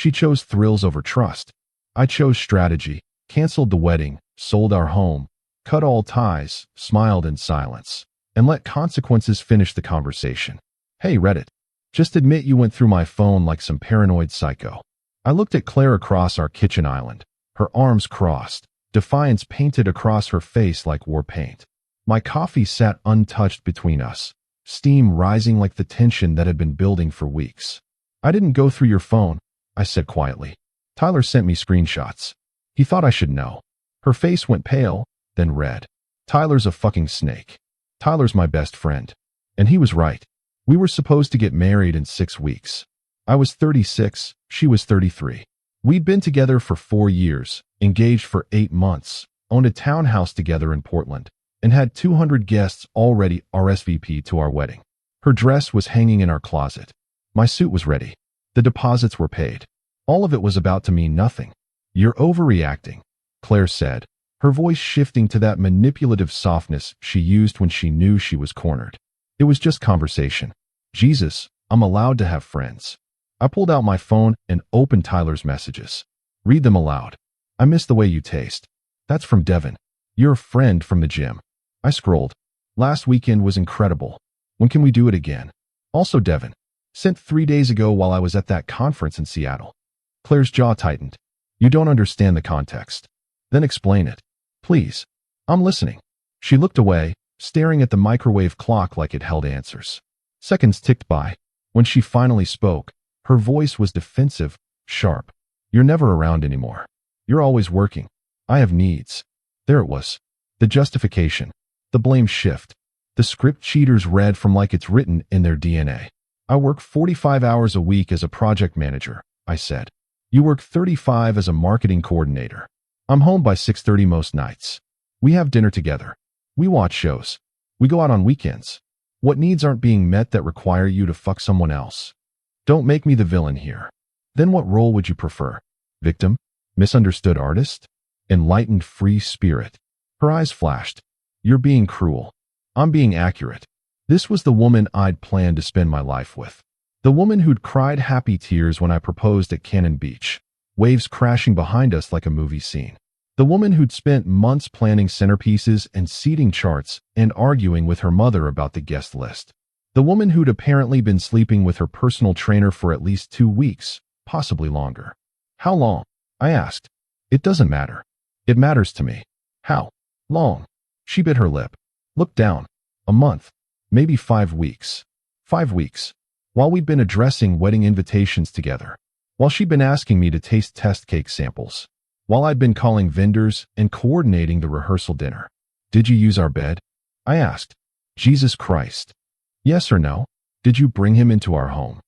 She chose thrills over trust. I chose strategy, canceled the wedding, sold our home, cut all ties, smiled in silence, and let consequences finish the conversation. Hey, Reddit. Just admit you went through my phone like some paranoid psycho. I looked at Claire across our kitchen island, her arms crossed, defiance painted across her face like war paint. My coffee sat untouched between us, steam rising like the tension that had been building for weeks. I didn't go through your phone, I said quietly. Tyler sent me screenshots. He thought I should know. Her face went pale, then red. Tyler's a fucking snake. Tyler's my best friend. And he was right. We were supposed to get married in 6 weeks. I was 36, she was 33. We'd been together for 4 years, engaged for 8 months, owned a townhouse together in Portland, and had 200 guests already RSVP'd to our wedding. Her dress was hanging in our closet. My suit was ready. The deposits were paid. All of it was about to mean nothing. You're overreacting, Claire said, her voice shifting to that manipulative softness she used when she knew she was cornered. It was just conversation. Jesus, I'm allowed to have friends. I pulled out my phone and opened Tyler's messages. Read them aloud. I miss the way you taste. That's from Devin. You're a friend from the gym. I scrolled. Last weekend was incredible. When can we do it again? Also Devin. Sent 3 days ago while I was at that conference in Seattle. Claire's jaw tightened. You don't understand the context. Then explain it. Please. I'm listening. She looked away, staring at the microwave clock like it held answers. Seconds ticked by. When she finally spoke, her voice was defensive, sharp. You're never around anymore. You're always working. I have needs. There it was. The justification. The blame shift. The script cheaters read from like it's written in their DNA. I work 45 hours a week as a project manager, I said. You work 35 as a marketing coordinator. I'm home by 6:30 most nights. We have dinner together. We watch shows. We go out on weekends. What needs aren't being met that require you to fuck someone else? Don't make me the villain here. Then what role would you prefer? Victim? Misunderstood artist? Enlightened free spirit? Her eyes flashed. You're being cruel. I'm being accurate. This was the woman I'd planned to spend my life with. The woman who'd cried happy tears when I proposed at Cannon Beach, waves crashing behind us like a movie scene. The woman who'd spent months planning centerpieces and seating charts and arguing with her mother about the guest list. The woman who'd apparently been sleeping with her personal trainer for at least 2 weeks, possibly longer. How long? I asked. It doesn't matter. It matters to me. How long? She bit her lip. Looked down. A month. Maybe 5 weeks. 5 weeks. While we'd been addressing wedding invitations together. While she'd been asking me to taste test cake samples. While I'd been calling vendors and coordinating the rehearsal dinner. Did you use our bed? I asked. Jesus Christ. Yes or no? Did you bring him into our home?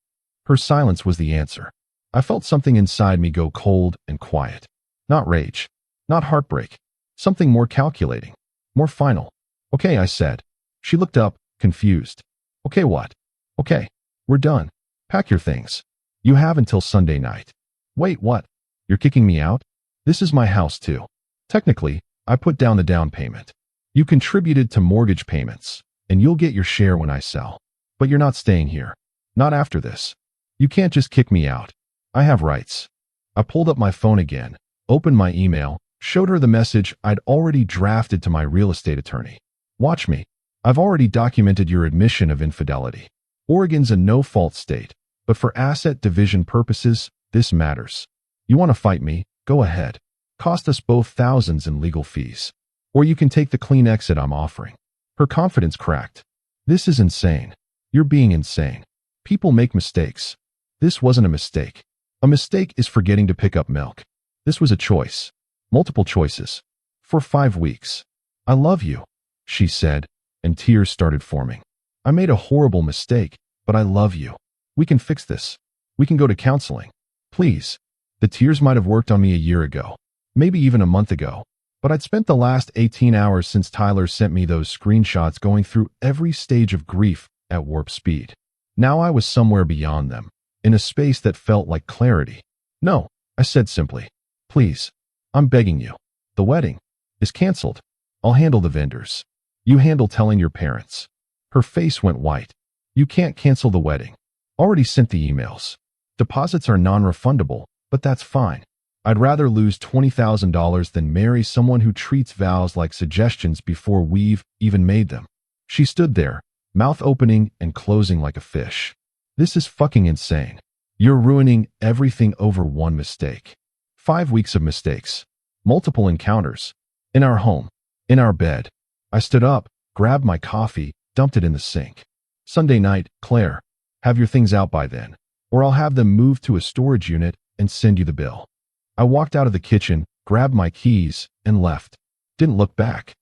Her silence was the answer. I felt something inside me go cold and quiet. Not rage. Not heartbreak. Something more calculating. More final. Okay, I said. She looked up, confused. Okay, what? Okay. We're done. Pack your things. You have until Sunday night. Wait, what? You're kicking me out? This is my house too. Technically, I put down the down payment. You contributed to mortgage payments, and you'll get your share when I sell. But you're not staying here. Not after this. You can't just kick me out. I have rights. I pulled up my phone again, opened my email, showed her the message I'd already drafted to my real estate attorney. Watch me. I've already documented your admission of infidelity. Oregon's a no-fault state, but for asset division purposes, this matters. You want to fight me? Go ahead. Cost us both thousands in legal fees. Or you can take the clean exit I'm offering. Her confidence cracked. This is insane. You're being insane. People make mistakes. This wasn't a mistake. A mistake is forgetting to pick up milk. This was a choice. Multiple choices. For 5 weeks. I love you, she said, and tears started forming. I made a horrible mistake, but I love you. We can fix this. We can go to counseling. Please. The tears might have worked on me a year ago, maybe even a month ago, but I'd spent the last 18 hours since Tyler sent me those screenshots going through every stage of grief at warp speed. Now I was somewhere beyond them, in a space that felt like clarity. No, I said simply. Please. I'm begging you. The wedding is canceled. I'll handle the vendors. You handle telling your parents. Her face went white. You can't cancel the wedding. Already sent the emails. Deposits are non-refundable, But that's fine. I'd rather lose $20,000 than marry someone who treats vows like suggestions before we've even made them. She stood there, mouth opening and closing like a fish. This is fucking insane. You're ruining everything over one mistake. 5 weeks of mistakes. Multiple encounters. In our home. In our bed. I stood up, grabbed my coffee, dumped it in the sink. Sunday night, Claire. Have your things out by then, or I'll have them moved to a storage unit and send you the bill. I walked out of the kitchen, grabbed my keys, and left. Didn't look back.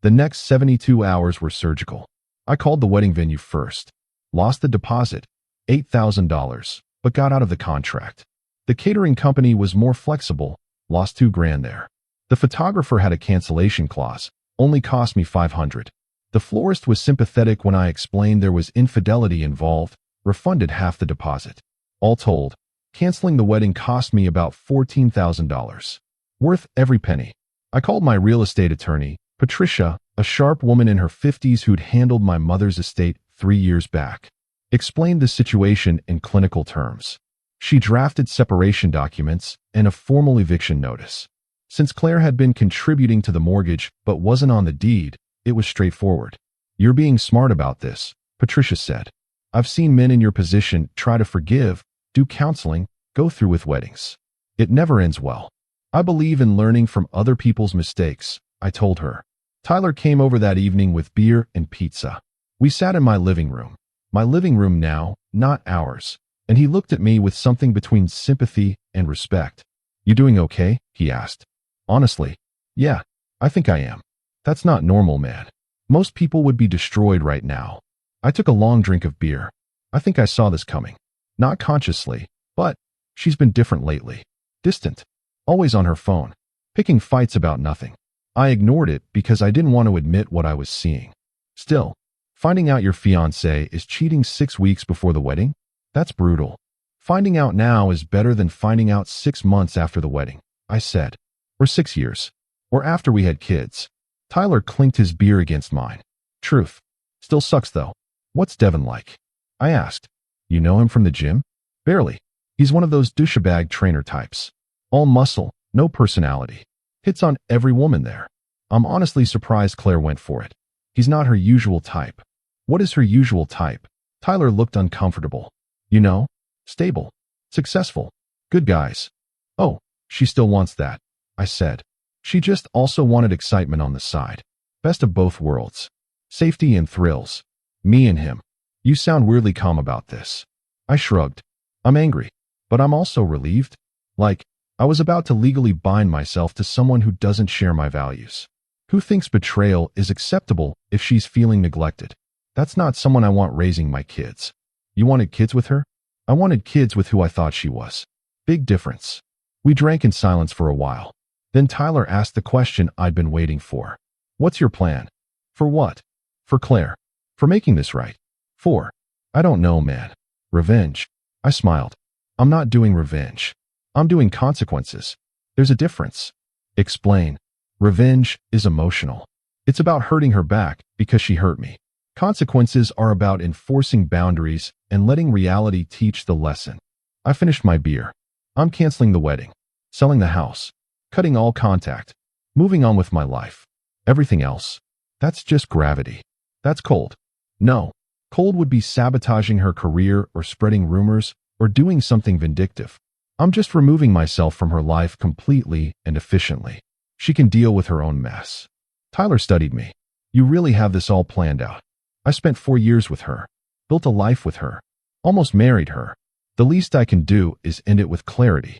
The next 72 hours were surgical. I called the wedding venue first. Lost the deposit, $8,000, but got out of the contract. The catering company was more flexible, lost $2,000 there. The photographer had a cancellation clause, only cost me $500. The florist was sympathetic when I explained there was infidelity involved, refunded half the deposit. All told, canceling the wedding cost me about $14,000. Worth every penny. I called my real estate attorney, Patricia, a sharp woman in her 50s who'd handled my mother's estate 3 years back. Explained the situation in clinical terms. She drafted separation documents and a formal eviction notice. Since Claire had been contributing to the mortgage but wasn't on the deed, it was straightforward. You're being smart about this, Patricia said. I've seen men in your position try to forgive, do counseling, go through with weddings. It never ends well. I believe in learning from other people's mistakes, I told her. Tyler came over that evening with beer and pizza. We sat in my living room now, not ours, and he looked at me with something between sympathy and respect. You doing okay? He asked. Honestly, yeah, I think I am. That's not normal, man. Most people would be destroyed right now. I took a long drink of beer. I think I saw this coming. Not consciously, but she's been different lately. Distant. Always on her phone. Picking fights about nothing. I ignored it because I didn't want to admit what I was seeing. Still, finding out your fiancé is cheating 6 weeks before the wedding? That's brutal. Finding out now is better than finding out 6 months after the wedding, I said. Or 6 years. Or after we had kids. Tyler clinked his beer against mine. Truth. Still sucks though. What's Devin like? I asked. You know him from the gym? Barely. He's one of those douchebag trainer types. All muscle, no personality. Hits on every woman there. I'm honestly surprised Claire went for it. He's not her usual type. What is her usual type? Tyler looked uncomfortable. You know, stable, successful, good guys. Oh, she still wants that, I said. She just also wanted excitement on the side. Best of both worlds. Safety and thrills. Me and him. You sound weirdly calm about this. I shrugged. I'm angry, but I'm also relieved. Like, I was about to legally bind myself to someone who doesn't share my values. Who thinks betrayal is acceptable if she's feeling neglected? That's not someone I want raising my kids. You wanted kids with her? I wanted kids with who I thought she was. Big difference. We drank in silence for a while. Then Tyler asked the question I'd been waiting for. What's your plan? For what? For Claire. For making this right. For? I don't know, man. Revenge. I smiled. I'm not doing revenge. I'm doing consequences. There's a difference. Explain. Revenge is emotional. It's about hurting her back because she hurt me. Consequences are about enforcing boundaries and letting reality teach the lesson. I finished my beer. I'm canceling the wedding. Selling the house. Cutting all contact. Moving on with my life. Everything else. That's just gravity. That's cold. No. Cold would be sabotaging her career or spreading rumors or doing something vindictive. I'm just removing myself from her life completely and efficiently. She can deal with her own mess. Tyler studied me. You really have this all planned out. I spent 4 years with her. Built a life with her. Almost married her. The least I can do is end it with clarity.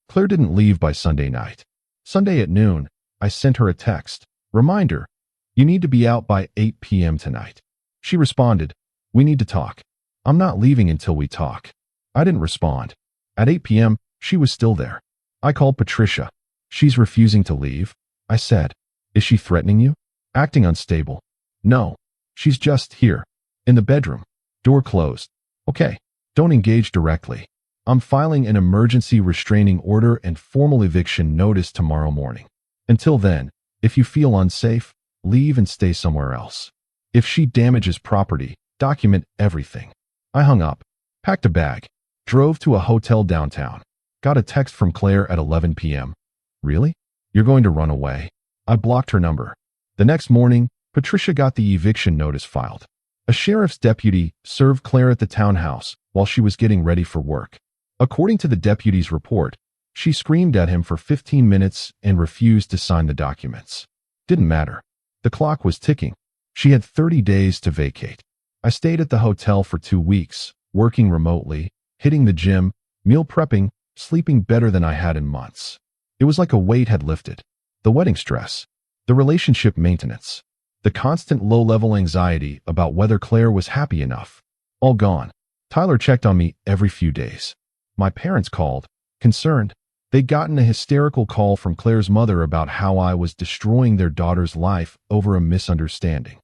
Claire didn't leave by Sunday night. Sunday at noon, I sent her a text. Reminder, you need to be out by 8 p.m. tonight. She responded, we need to talk. I'm not leaving until we talk. I didn't respond. At 8 p.m., she was still there. I called Patricia. She's refusing to leave, I said. Is she threatening you? Acting unstable. No. She's just here. In the bedroom. Door closed. Okay. Don't engage directly. I'm filing an emergency restraining order and formal eviction notice tomorrow morning. Until then, if you feel unsafe, leave and stay somewhere else. If she damages property, document everything. I hung up, packed a bag, drove to a hotel downtown. Got a text from Claire at 11 p.m. Really? You're going to run away? I blocked her number. The next morning, Patricia got the eviction notice filed. A sheriff's deputy served Claire at the townhouse while she was getting ready for work. According to the deputy's report, she screamed at him for 15 minutes and refused to sign the documents. Didn't matter. The clock was ticking. She had 30 days to vacate. I stayed at the hotel for 2 weeks, working remotely, hitting the gym, meal prepping, sleeping better than I had in months. It was like a weight had lifted. The wedding stress, the relationship maintenance, the constant low-level anxiety about whether Claire was happy enough. All gone. Tyler checked on me every few days. My parents called, concerned. They'd gotten a hysterical call from Claire's mother about how I was destroying their daughter's life over a misunderstanding.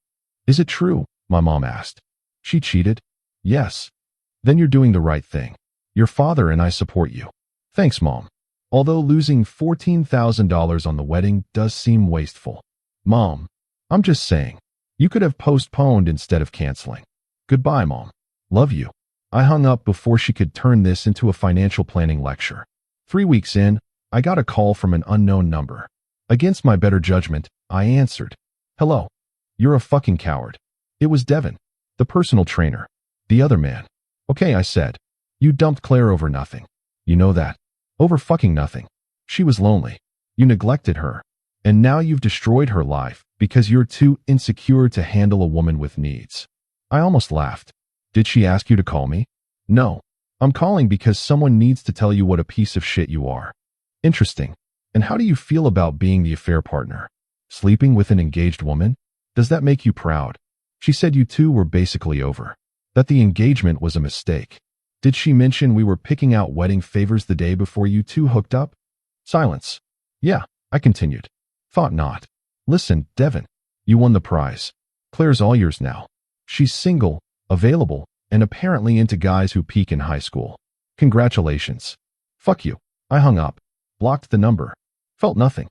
Is it true? My mom asked. She cheated? Yes. Then you're doing the right thing. Your father and I support you. Thanks, Mom. Although losing $14,000 on the wedding does seem wasteful. Mom, I'm just saying. You could have postponed instead of canceling. Goodbye, Mom. Love you. I hung up before she could turn this into a financial planning lecture. 3 weeks in, I got a call from an unknown number. Against my better judgment, I answered. Hello. You're a fucking coward. It was Devin, the personal trainer. The other man. Okay, I said. You dumped Claire over nothing. You know that. Over fucking nothing. She was lonely. You neglected her. And now you've destroyed her life because you're too insecure to handle a woman with needs. I almost laughed. Did she ask you to call me? No. I'm calling because someone needs to tell you what a piece of shit you are. Interesting. And how do you feel about being the affair partner? Sleeping with an engaged woman? Does that make you proud? She said you two were basically over. That the engagement was a mistake. Did she mention we were picking out wedding favors the day before you two hooked up? Silence. Yeah, I continued. Thought not. Listen, Devin. You won the prize. Claire's all yours now. She's single, available, and apparently into guys who peak in high school. Congratulations. Fuck you. I hung up. Blocked the number. Felt nothing.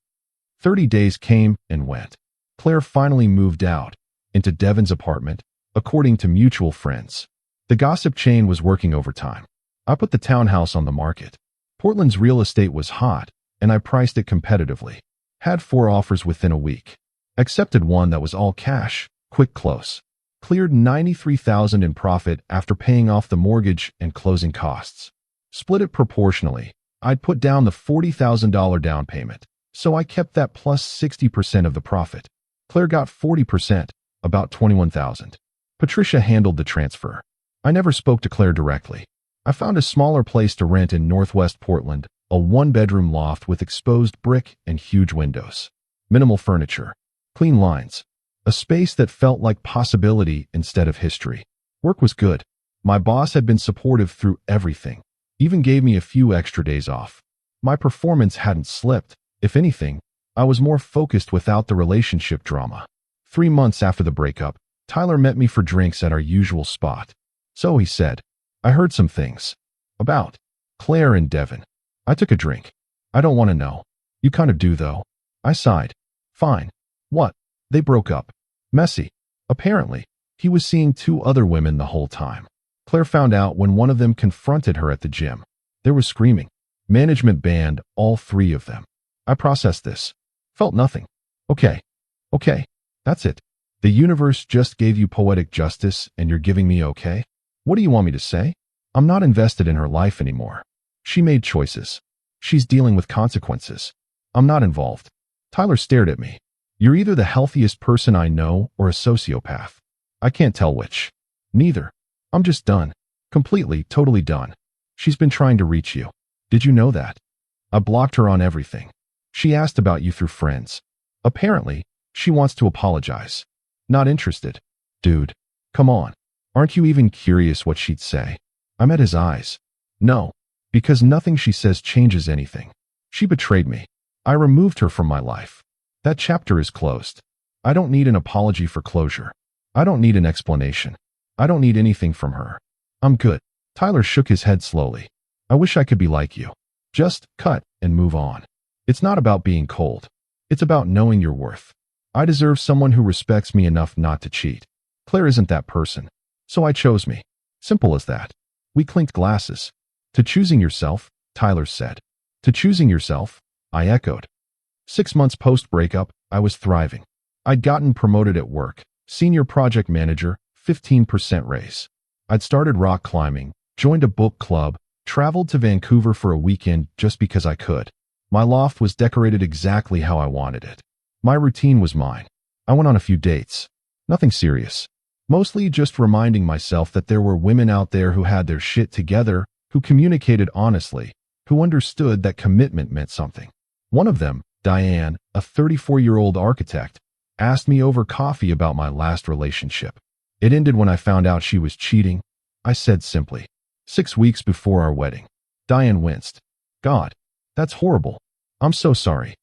30 days came and went. Claire finally moved out, into Devin's apartment, according to mutual friends. The gossip chain was working overtime. I put the townhouse on the market. Portland's real estate was hot, and I priced it competitively. Had 4 offers within a week. Accepted one that was all cash, quick close. Cleared $93,000 in profit after paying off the mortgage and closing costs. Split it proportionally. I'd put down the $40,000 down payment, so I kept that plus 60% of the profit. Claire got 40%, about $21,000. Patricia handled the transfer. I never spoke to Claire directly. I found a smaller place to rent in Northwest Portland, a 1-bedroom loft with exposed brick and huge windows. Minimal furniture. Clean lines. A space that felt like possibility instead of history. Work was good. My boss had been supportive through everything. Even gave me a few extra days off. My performance hadn't slipped. If anything, I was more focused without the relationship drama. 3 months after the breakup, Tyler met me for drinks at our usual spot. So he said, I heard some things. About Claire and Devin. I took a drink. I don't want to know. You kind of do though. I sighed. Fine. What? They broke up. Messy. Apparently, he was seeing 2 other women the whole time. Claire found out when one of them confronted her at the gym. There was screaming. Management banned all 3 of them. I processed this. Felt nothing. Okay. That's it. The universe just gave you poetic justice and you're giving me okay? What do you want me to say? I'm not invested in her life anymore. She made choices. She's dealing with consequences. I'm not involved. Tyler stared at me. You're either the healthiest person I know or a sociopath. I can't tell which. Neither. I'm just done. Completely, totally done. She's been trying to reach you. Did you know that? I blocked her on everything. She asked about you through friends. Apparently, she wants to apologize. Not interested. Dude, come on. Aren't you even curious what she'd say? I met his eyes. No, because nothing she says changes anything. She betrayed me. I removed her from my life. That chapter is closed. I don't need an apology for closure. I don't need an explanation. I don't need anything from her. I'm good. Tyler shook his head slowly. I wish I could be like you. Just cut and move on. It's not about being cold. It's about knowing your worth. I deserve someone who respects me enough not to cheat. Claire isn't that person. So I chose me. Simple as that. We clinked glasses. To choosing yourself, Tyler said. To choosing yourself, I echoed. 6 months post-breakup, I was thriving. I'd gotten promoted at work, senior project manager, 15% raise. I'd started rock climbing, joined a book club, traveled to Vancouver for a weekend just because I could. My loft was decorated exactly how I wanted it. My routine was mine. I went on a few dates. Nothing serious. Mostly just reminding myself that there were women out there who had their shit together, who communicated honestly, who understood that commitment meant something. One of them, Diane, a 34-year-old architect, asked me over coffee about my last relationship. It ended when I found out she was cheating. I said simply, 6 weeks before our wedding. Diane winced. God, that's horrible. I'm so sorry.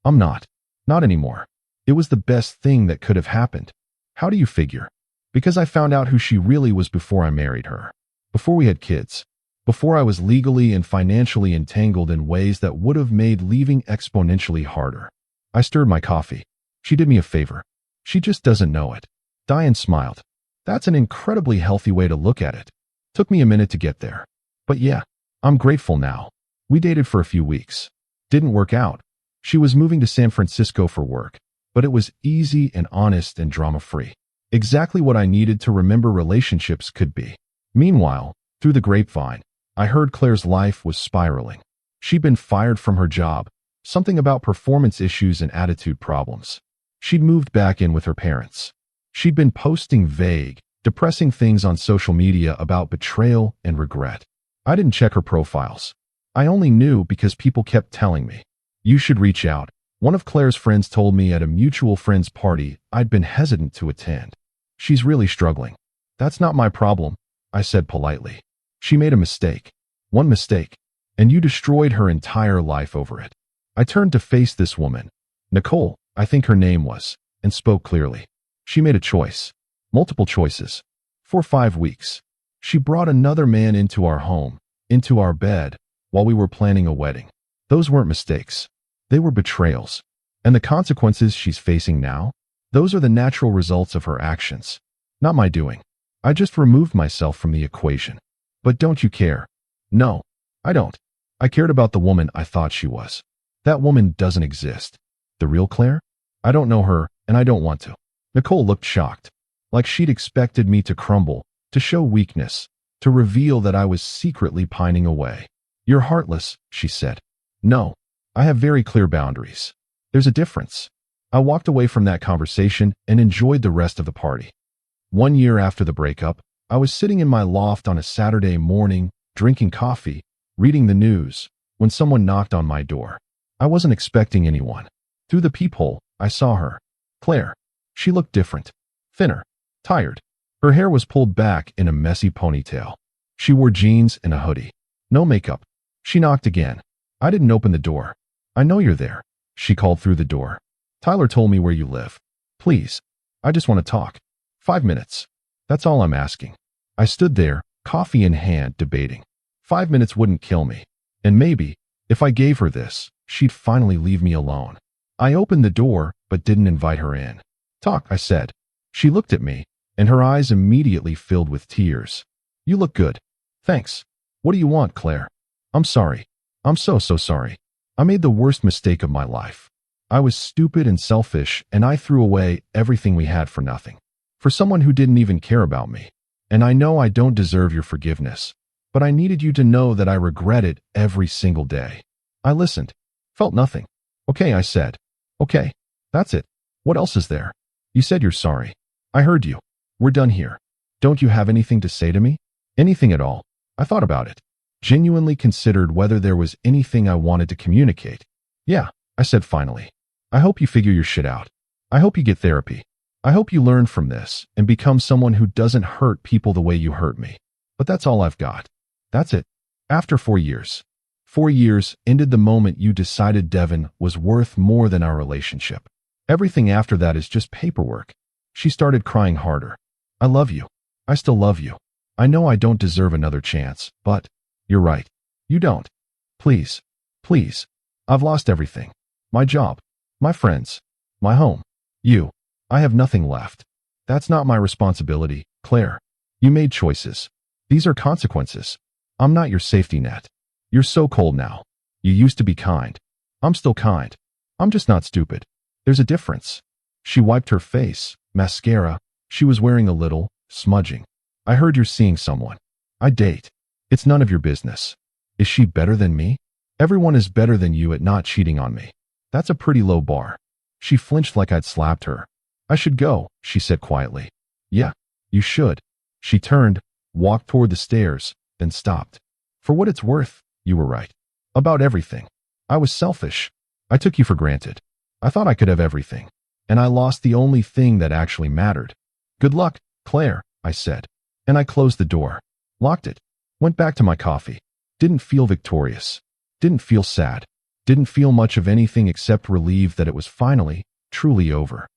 I'm not. Not anymore. It was the best thing that could have happened. How do you figure? Because I found out who she really was before I married her. Before we had kids. Before I was legally and financially entangled in ways that would have made leaving exponentially harder. I stirred my coffee. She did me a favor. She just doesn't know it. Diane smiled. That's an incredibly healthy way to look at it. Took me a minute to get there. But yeah, I'm grateful now. We dated for a few weeks. Didn't work out. She was moving to San Francisco for work, but it was easy and honest and drama-free. Exactly what I needed to remember relationships could be. Meanwhile, through the grapevine, I heard Claire's life was spiraling. She'd been fired from her job, something about performance issues and attitude problems. She'd moved back in with her parents. She'd been posting vague, depressing things on social media about betrayal and regret. I didn't check her profiles. I only knew because people kept telling me, you should reach out. One of Claire's friends told me at a mutual friend's party I'd been hesitant to attend. She's really struggling. That's not my problem, I said politely. She made a mistake. One mistake. And you destroyed her entire life over it. I turned to face this woman. Nicole, I think her name was, and spoke clearly. She made a choice. Multiple choices. For 5 weeks. She brought another man into our home, into our bed, while we were planning a wedding. Those weren't mistakes. They were betrayals. And the consequences she's facing now? Those are the natural results of her actions. Not my doing. I just removed myself from the equation. But don't you care? No, I don't. I cared about the woman I thought she was. That woman doesn't exist. The real Claire? I don't know her, and I don't want to. Nicole looked shocked. Like she'd expected me to crumble, to show weakness, to reveal that I was secretly pining away. You're heartless, she said. No, I have very clear boundaries. There's a difference. I walked away from that conversation and enjoyed the rest of the party. 1 year after the breakup, I was sitting in my loft on a Saturday morning, drinking coffee, reading the news, when someone knocked on my door. I wasn't expecting anyone. Through the peephole, I saw her. Claire. She looked different. Thinner. Tired. Her hair was pulled back in a messy ponytail. She wore jeans and a hoodie. No makeup. She knocked again. I didn't open the door. I know you're there, she called through the door. Tyler told me where you live. Please. I just want to talk. 5 minutes. That's all I'm asking. I stood there, coffee in hand, debating. 5 minutes wouldn't kill me. And maybe, if I gave her this, she'd finally leave me alone. I opened the door, but didn't invite her in. Talk, I said. She looked at me, and her eyes immediately filled with tears. You look good. Thanks. What do you want, Claire? I'm sorry. I'm so sorry. I made the worst mistake of my life. I was stupid and selfish, and I threw away everything we had for nothing. For someone who didn't even care about me. And I know I don't deserve your forgiveness, but I needed you to know that I regret it every single day. I listened. Felt nothing. Okay, I said. Okay. That's it. What else is there? You said you're sorry. I heard you. We're done here. Don't you have anything to say to me? Anything at all? I thought about it. Genuinely considered whether there was anything I wanted to communicate. Yeah, I said finally. I hope you figure your shit out. I hope you get therapy. I hope you learn from this and become someone who doesn't hurt people the way you hurt me. But that's all I've got. That's it. After 4 years. 4 years ended the moment you decided Devin was worth more than our relationship. Everything after that is just paperwork. She started crying harder. I love you. I still love you. I know I don't deserve another chance, but you're right. You don't. Please. Please. I've lost everything. My job. My friends. My home. You. I have nothing left. That's not my responsibility, Claire. You made choices. These are consequences. I'm not your safety net. You're so cold now. You used to be kind. I'm still kind. I'm just not stupid. There's a difference. She wiped her face. Mascara. She was wearing a little, smudging. I heard you're seeing someone. I date. It's none of your business. Is she better than me? Everyone is better than you at not cheating on me. That's a pretty low bar. She flinched like I'd slapped her. I should go, she said quietly. Yeah, you should. She turned, walked toward the stairs, then stopped. For what it's worth, you were right. About everything. I was selfish. I took you for granted. I thought I could have everything. And I lost the only thing that actually mattered. Good luck, Claire, I said. And I closed the door. Locked it. Went back to my coffee. Didn't feel victorious. Didn't feel sad. Didn't feel much of anything except relieved that it was finally, truly over.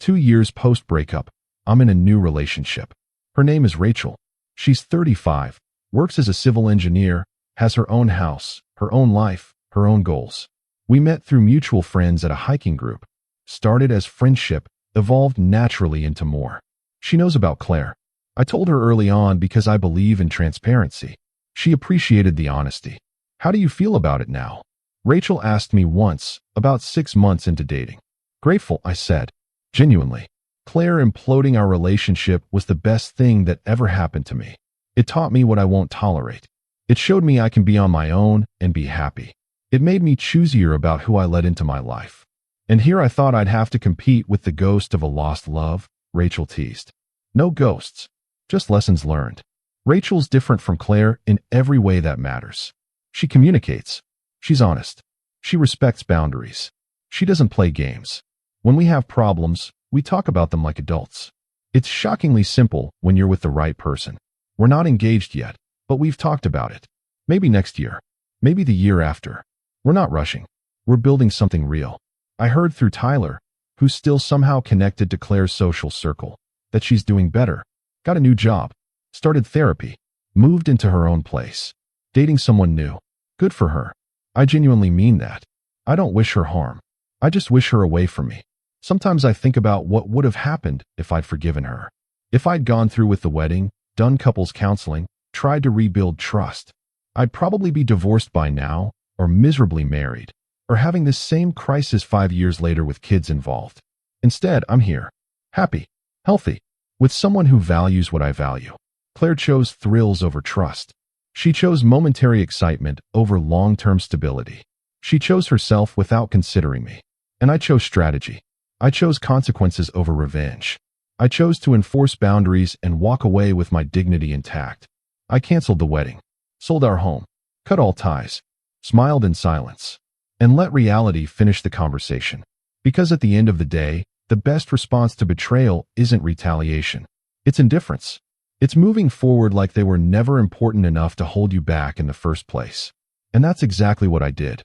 2 years post-breakup, I'm in a new relationship. Her name is Rachel. She's 35, works as a civil engineer, has her own house, her own life, her own goals. We met through mutual friends at a hiking group. Started as friendship, evolved naturally into more. She knows about Claire. I told her early on because I believe in transparency. She appreciated the honesty. How do you feel about it now? Rachel asked me once, about 6 months into dating. Grateful, I said. Genuinely. Claire imploding our relationship was the best thing that ever happened to me. It taught me what I won't tolerate. It showed me I can be on my own and be happy. It made me choosier about who I let into my life. And here I thought I'd have to compete with the ghost of a lost love, Rachel teased. No ghosts. Just lessons learned. Rachel's different from Claire in every way that matters. She communicates. She's honest. She respects boundaries. She doesn't play games. When we have problems, we talk about them like adults. It's shockingly simple when you're with the right person. We're not engaged yet, but we've talked about it. Maybe next year. Maybe the year after. We're not rushing. We're building something real. I heard through Tyler, who's still somehow connected to Claire's social circle, that she's doing better, got a new job, started therapy, moved into her own place, dating someone new. Good for her. I genuinely mean that. I don't wish her harm. I just wish her away from me. Sometimes I think about what would have happened if I'd forgiven her. If I'd gone through with the wedding, done couples counseling, tried to rebuild trust, I'd probably be divorced by now, or miserably married, or having this same crisis 5 years later with kids involved. Instead, I'm here, happy, healthy, with someone who values what I value. Claire chose thrills over trust. She chose momentary excitement over long-term stability. She chose herself without considering me. And I chose strategy. I chose consequences over revenge. I chose to enforce boundaries and walk away with my dignity intact. I canceled the wedding, sold our home, cut all ties, smiled in silence, and let reality finish the conversation. Because at the end of the day, the best response to betrayal isn't retaliation. It's indifference. It's moving forward like they were never important enough to hold you back in the first place. And that's exactly what I did.